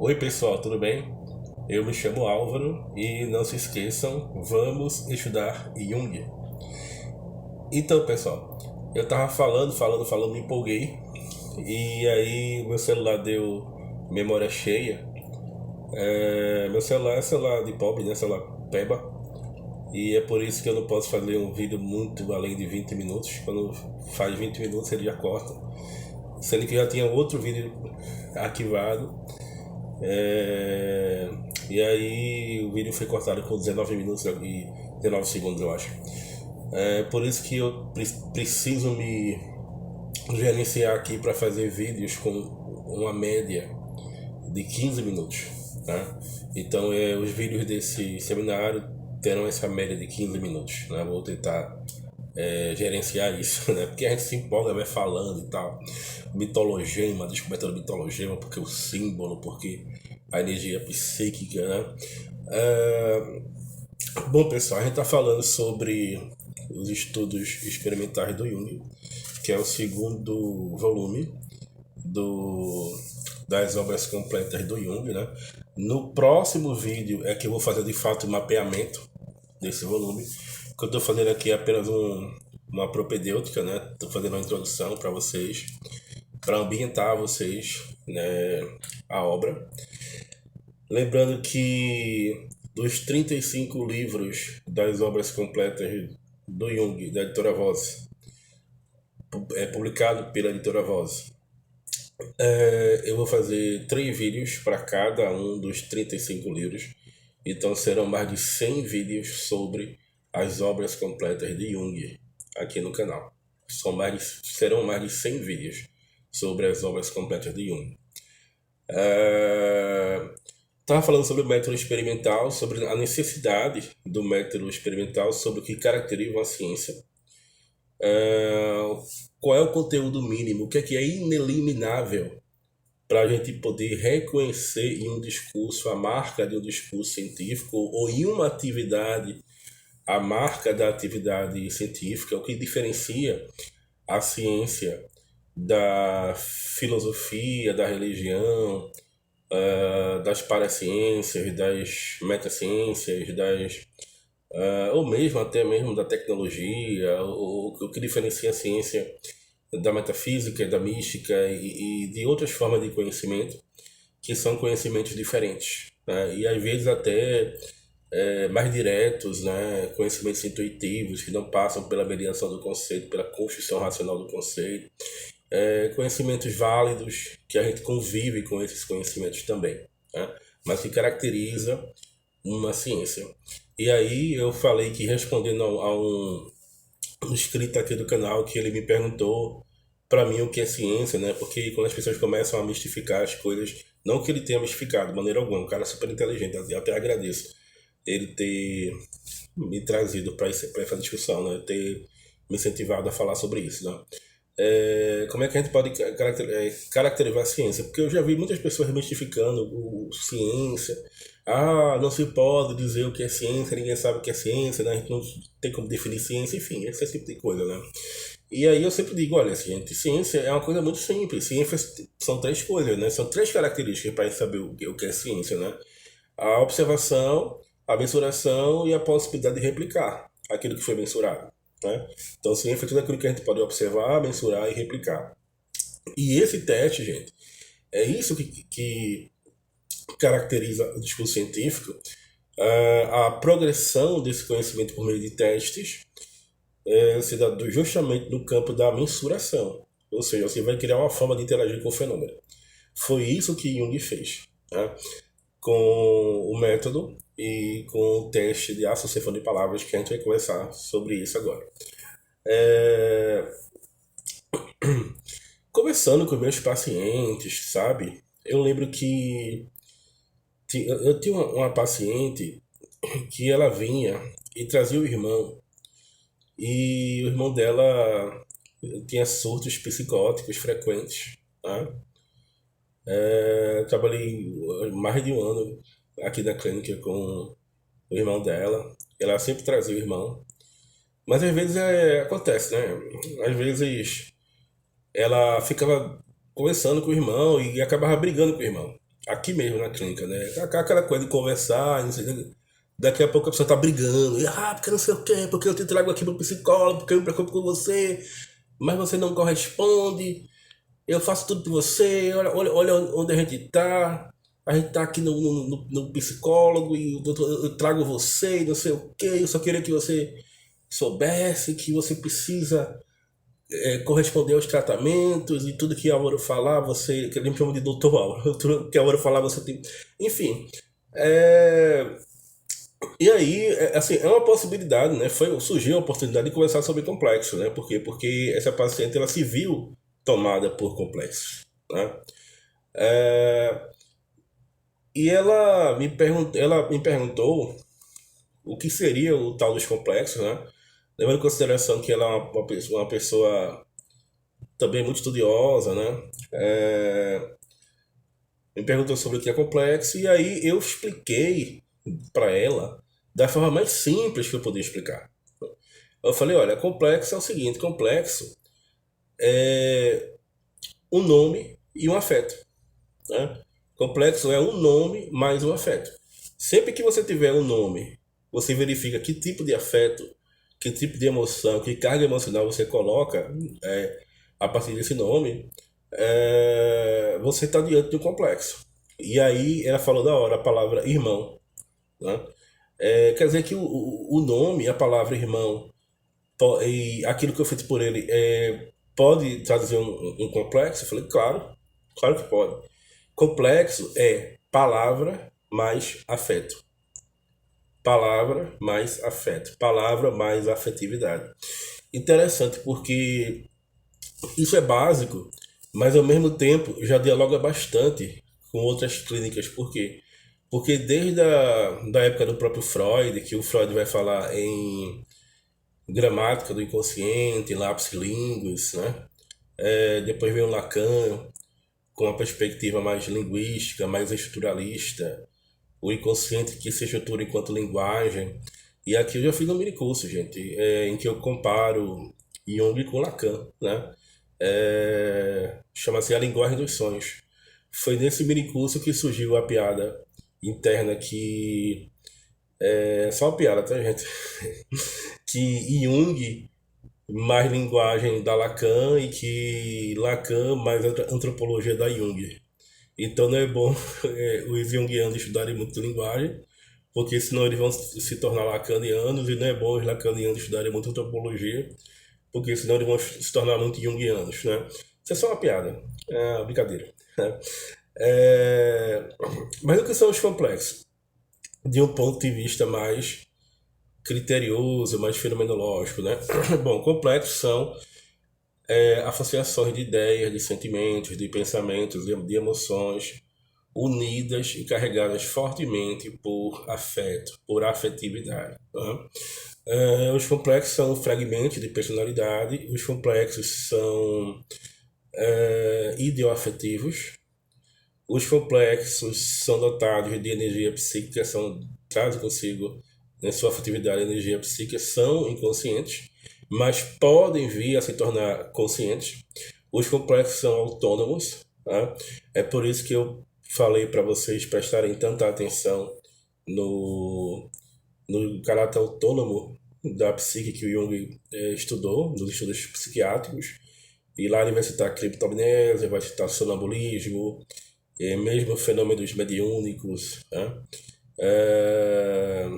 Oi pessoal, tudo bem? Eu me chamo Álvaro e não se esqueçam, vamos estudar Jung. Então pessoal, eu tava falando, me empolguei e aí meu celular deu memória cheia. Meu celular é celular de pobre, né? Celular peba. E é por isso que eu não posso fazer um vídeo muito além de 20 minutos. Quando faz 20 minutos ele já corta. Sendo que já tinha outro vídeo arquivado. É, E aí o vídeo foi cortado com 19 minutos e 19 segundos, eu acho. É por isso que eu preciso me gerenciar aqui para fazer vídeos com uma média de 15 minutos. Tá? Então os vídeos desse seminário terão essa média de 15 minutos. Né? Vou tentar gerenciar isso, né? Porque a gente se empolga, vai falando e tal. Mitologema, descoberta do mitologema, porque o símbolo, porque a energia psíquica, né? É, Bom, pessoal, a gente está falando sobre os estudos experimentais do Jung, que é o segundo volume do, das obras completas do Jung, né? No próximo vídeo é que eu vou fazer de fato o mapeamento desse volume. O que eu estou fazendo aqui é apenas uma propedêutica, né? Estou fazendo uma introdução para vocês, para ambientar vocês, né, a obra. Lembrando que dos 35 livros das obras completas do Jung, da editora Voz, publicado pela editora Voz, eu vou fazer 3 vídeos para cada um dos 35 livros. Então serão mais de 100 vídeos sobre as obras completas de Jung aqui no canal. Serão mais de 100 vídeos sobre as obras completas de Jung. Estava falando sobre o método experimental, sobre a necessidade do método experimental, sobre o que caracteriza uma ciência. Qual é o conteúdo mínimo, o que é ineliminável para a gente poder reconhecer em um discurso a marca de um discurso científico ou em uma atividade a marca da atividade científica, o que diferencia a ciência da filosofia, da religião, das paraciências, das metaciências, ou mesmo até mesmo da tecnologia, o que diferencia a ciência da metafísica, da mística e de outras formas de conhecimento, que são conhecimentos diferentes, né? E às vezes até mais diretos, né? Conhecimentos intuitivos, que não passam pela mediação do conceito, pela construção racional do conceito. Conhecimentos válidos, que a gente convive com esses conhecimentos também, né? Mas que caracteriza uma ciência. E aí eu falei que respondendo a um inscrito aqui do canal, que ele me perguntou para mim o que é ciência, né? Porque quando as pessoas começam a mistificar as coisas, não que ele tenha mistificado de maneira alguma, um cara super inteligente, eu até agradeço ele ter me trazido para essa discussão, né? Ter me incentivado a falar sobre isso, né? Como é que a gente pode caracterizar a ciência? Porque eu já vi muitas pessoas mistificando ciência. Ah, não se pode dizer o que é ciência, ninguém sabe o que é ciência, né? A gente não tem como definir ciência, enfim, esse tipo de coisa, né? E aí eu sempre digo, olha, gente, ciência é uma coisa muito simples. Ciência são 3 coisas, né? São 3 características para saber o que é ciência, né? A observação, a mensuração e a possibilidade de replicar aquilo que foi mensurado, né? Então, ciência é tudo aquilo que a gente pode observar, mensurar e replicar. E esse teste, gente, é isso que caracteriza o discurso científico, a progressão desse conhecimento por meio de testes se dá justamente no campo da mensuração. Ou seja, você vai criar uma forma de interagir com o fenômeno. Foi isso que Jung fez, né? Com o método e com o teste de associação de palavras, que a gente vai conversar sobre isso agora. Conversando com meus pacientes, sabe? Eu lembro que eu tinha uma paciente que ela vinha e trazia o irmão, e o irmão dela tinha surtos psicóticos frequentes, tá? Eu trabalhei mais de um ano aqui na clínica com o irmão dela. Ela sempre trazia o irmão. Mas às vezes acontece, né? Às vezes ela ficava conversando com o irmão e acabava brigando com o irmão. aqui mesmo na clínica, né? Aquela coisa de conversar, não sei, daqui a pouco a pessoa tá brigando, porque não sei o quê, porque eu te trago aqui pro psicólogo, porque eu me preocupo com você, mas você não corresponde, eu faço tudo por você, olha onde a gente tá aqui no psicólogo e eu trago você e não sei o quê, eu só queria que você soubesse que você precisa corresponder aos tratamentos e tudo que Álvaro falar, você, que ele me chama de doutor Álvaro, tudo que Álvaro falar, você tem. Enfim. é, E aí, assim, é uma possibilidade, né? Surgiu a oportunidade de conversar sobre complexo, né? Por quê? Porque essa paciente, ela se viu tomada por complexos, né? É, E ela me perguntou o que seria o tal dos complexos, né? Levando em consideração que ela é uma pessoa também muito estudiosa, né? Me perguntou sobre o que é complexo, e aí eu expliquei para ela da forma mais simples que eu podia explicar. Eu falei, olha, complexo é o seguinte, complexo é um nome e um afeto, né? Complexo é um nome mais um afeto. Sempre que você tiver um nome, você verifica que tipo de afeto, que tipo de emoção, que carga emocional você coloca a partir desse nome, você está diante de um complexo. E aí ela falou da hora a palavra irmão, né? Quer dizer que o nome, a palavra irmão, e aquilo que eu fiz por ele pode trazer um complexo? Eu falei, claro, claro que pode. Complexo é palavra mais afeto. Palavra mais afeto. Palavra mais afetividade. Interessante porque isso é básico, mas ao mesmo tempo já dialoga bastante com outras clínicas. Por quê? Porque desde da época do próprio Freud, que o Freud vai falar em gramática do inconsciente, lapsus linguis, né? Depois vem o Lacan, com uma perspectiva mais linguística, mais estruturalista, o inconsciente que se estrutura enquanto linguagem. E aqui eu já fiz um mini curso, gente, em que eu comparo Jung com Lacan, né? Chama-se A Linguagem dos Sonhos. Foi nesse mini curso que surgiu a piada interna que é só uma piada, tá, gente? Que Jung mais linguagem da Lacan e que Lacan mais antropologia da Jung. Então não é bom os junguianos estudarem muito linguagem, porque senão eles vão se tornar lacanianos, e não é bom os lacanianos estudarem muito antropologia, porque senão eles vão se tornar muito junguianos, né? Isso é só uma piada, é uma brincadeira, né? É, Mas o que são os complexos? De um ponto de vista mais criterioso, mais fenomenológico, né? Bom, complexos são associações de ideias, de sentimentos, de pensamentos, de emoções, unidas e carregadas fortemente por afeto, por afetividade. Tá? Os complexos são fragmentos de personalidade, os complexos são ideoafetivos, os complexos são dotados de energia psíquica, trazem consigo, na sua afetividade, energia psíquica, são inconscientes, mas podem vir a se tornar conscientes. Os complexos são autônomos, tá? É por isso que eu falei para vocês prestarem tanta atenção no caráter autônomo da psique que o Jung estudou, nos estudos psiquiátricos. E lá ele vai citar criptomnésia, vai citar sonambulismo, mesmo fenômenos mediúnicos, né? É,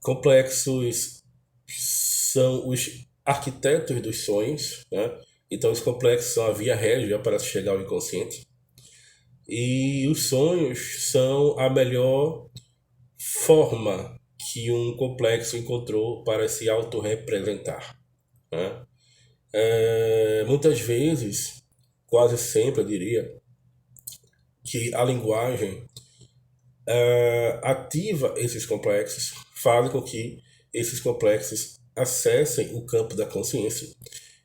Complexos são os arquitetos dos sonhos, né? Então os complexos são a via régia para se chegar ao inconsciente. E os sonhos são a melhor forma que um complexo encontrou para se autorrepresentar, né? Muitas vezes, quase sempre eu diria, que a linguagem ativa esses complexos, faz com que esses complexos acessem o campo da consciência.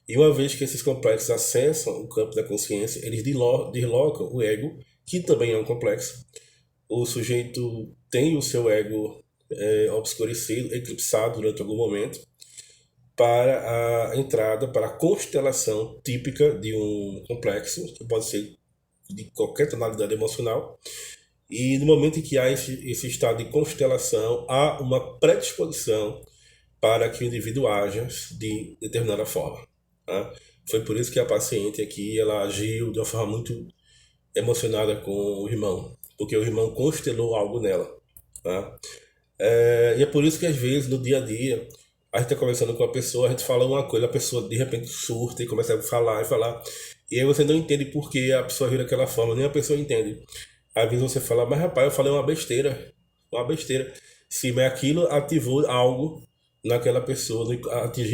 E uma vez que esses complexos acessam o campo da consciência, eles deslocam o ego, que também é um complexo. O sujeito tem o seu ego obscurecido, eclipsado durante algum momento, para a entrada, para a constelação típica de um complexo, que pode ser de qualquer tonalidade emocional. E no momento em que há esse estado de constelação, há uma predisposição para que o indivíduo haja de determinada forma. Tá? Foi por isso que a paciente aqui ela agiu de uma forma muito emocionada com o irmão, porque o irmão constelou algo nela. Tá? E é por isso que às vezes no dia a dia a gente está conversando com a pessoa, a gente fala uma coisa, a pessoa de repente surta e começa a falar e falar, e aí você não entende por que a pessoa ri daquela forma, nem a pessoa entende. Às vezes você fala, mas rapaz, eu falei uma besteira, uma besteira. Sim, mas aquilo ativou algo naquela pessoa,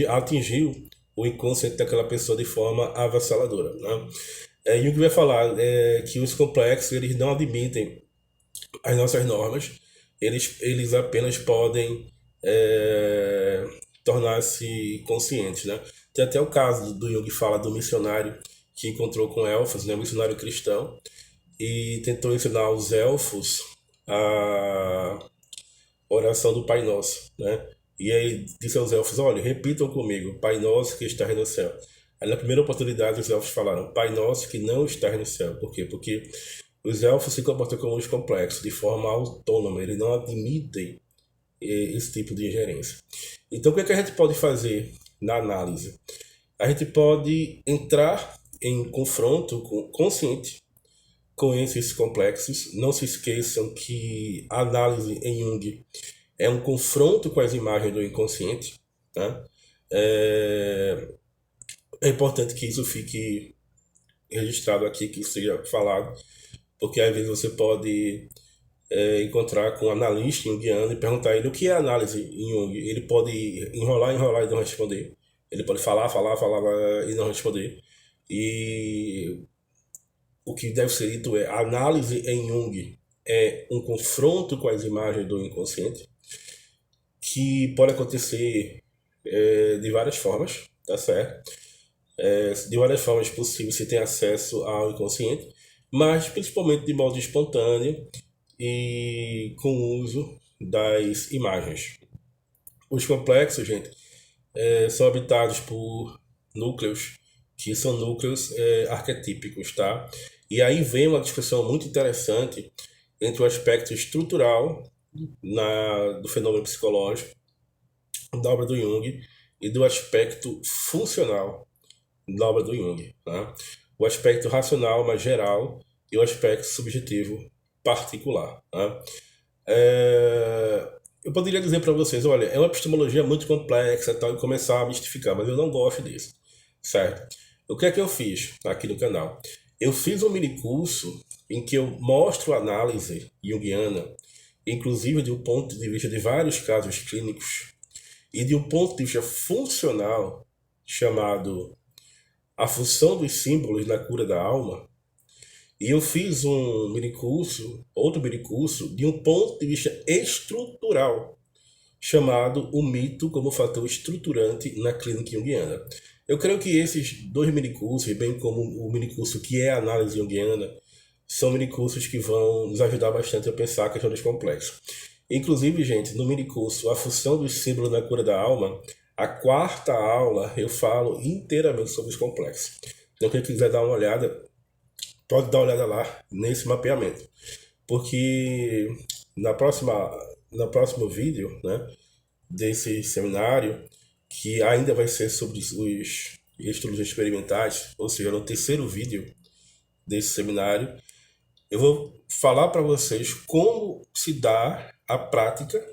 atingiu o inconsciente daquela pessoa de forma avassaladora, né? Jung vai falar que os complexos eles não admitem as nossas normas, eles apenas podem tornar-se conscientes, né? Tem até o caso do Jung que fala do missionário que encontrou com elfos, né? Um missionário cristão, e tentou ensinar aos elfos a oração do Pai Nosso, né? E aí disse aos elfos, olha, repitam comigo, Pai Nosso que estás no céu. Aí na primeira oportunidade os elfos falaram, Pai Nosso que não estás no céu. Por quê? Porque os elfos se comportam como os complexos, de forma autônoma, eles não admitem esse tipo de ingerência. Então o que é que a gente pode fazer na análise? A gente pode entrar em confronto consciente com esses complexos. Não se esqueçam que a análise em Jung é um confronto com as imagens do inconsciente. Tá? É importante que isso fique registrado aqui, que isso seja falado, porque às vezes você pode encontrar com um analista junguiano e perguntar a ele o que é análise em Jung. Ele pode enrolar, enrolar e não responder. Ele pode falar, falar, falar e não responder. E o que deve ser dito é: a análise em Jung é um confronto com as imagens do inconsciente, que pode acontecer de várias formas, tá certo? De várias formas possíveis se tem acesso ao inconsciente, mas principalmente de modo espontâneo e com o uso das imagens. Os complexos, gente, são habitados por núcleos que são núcleos arquetípicos, tá? E aí vem uma discussão muito interessante entre o aspecto estrutural do fenômeno psicológico da obra do Jung e do aspecto funcional da obra do Jung, tá? O aspecto racional mais geral e o aspecto subjetivo particular, tá? Eu poderia dizer para vocês, olha, é uma epistemologia muito complexa e tal, e começar a mistificar, mas eu não gosto disso, certo? O que é que eu fiz aqui no canal? Eu fiz um mini curso em que eu mostro a análise junguiana, inclusive de um ponto de vista de vários casos clínicos, e de um ponto de vista funcional, chamado A Função dos Símbolos na Cura da Alma. E eu fiz um minicurso, outro minicurso, de um ponto de vista estrutural, chamado O Mito como Fator Estruturante na Clínica Junguiana. Eu creio que esses dois minicursos, bem como o minicurso que é a análise junguiana, são minicursos que vão nos ajudar bastante a pensar a questão dos complexos. Inclusive, gente, no minicurso A Função dos Símbolos na Cura da Alma, a quarta aula eu falo inteiramente sobre os complexos. Então, quem quiser dar uma olhada, pode dar uma olhada lá nesse mapeamento. Porque no próximo vídeo, né, desse seminário, que ainda vai ser sobre os estudos experimentais, ou seja, no terceiro vídeo desse seminário, eu vou falar para vocês como se dá a prática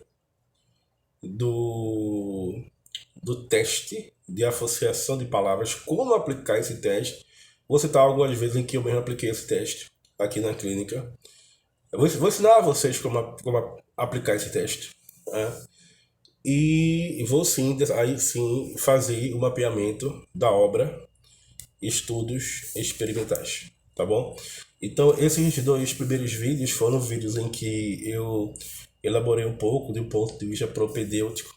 do teste de associação de palavras, como aplicar esse teste. Vou citar algumas vezes em que eu mesmo apliquei esse teste aqui na clínica. Eu vou ensinar a vocês como aplicar esse teste, né? E vou sim, aí sim, fazer o mapeamento da obra Estudos Experimentais, tá bom? Então, esses dois primeiros vídeos foram vídeos em que eu elaborei um pouco do ponto de vista propedêutico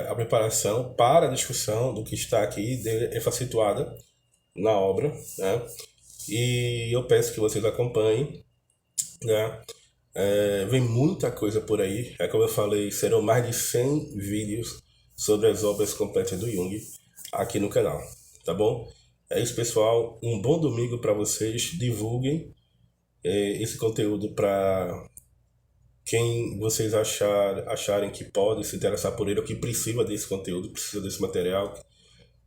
a preparação para a discussão do que está aqui é situada na obra, né? E eu peço que vocês acompanhem, né? Vem muita coisa por aí, como eu falei, serão mais de 100 vídeos sobre as obras completas do Jung aqui no canal, tá bom? É isso, pessoal. Um bom domingo para vocês. Divulguem esse conteúdo para quem vocês acharem que pode se interessar por ele ou que precisa desse conteúdo, precisa desse material,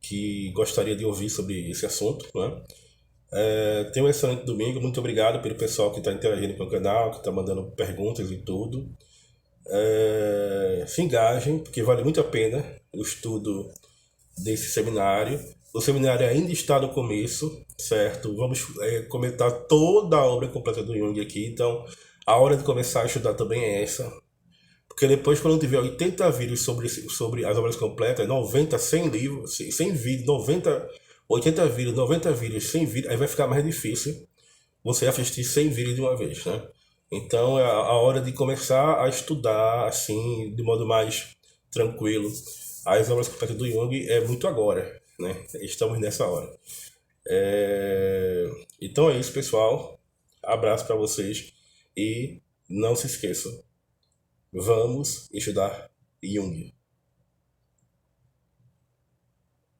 que gostaria de ouvir sobre esse assunto, né? Tenha um excelente domingo. Muito obrigado pelo pessoal que está interagindo com o canal, que está mandando perguntas e tudo. Se engajem, porque vale muito a pena o estudo desse seminário. O seminário ainda está no começo, certo? Vamos comentar toda a obra completa do Jung aqui, então a hora de começar a estudar também é essa. Porque depois, quando tiver 80 vídeos sobre as obras completas, 90, 100 livros, 100 vídeos, 90, 80 vídeos, 90 vídeos, 100 vídeos, aí vai ficar mais difícil você assistir 100 vídeos de uma vez, né? Então é a hora de começar a estudar, assim, de modo mais tranquilo. As obras completas do Jung é muito agora, né? Estamos nessa hora. Então é isso, pessoal. Abraço para vocês e não se esqueçam. Vamos estudar Jung.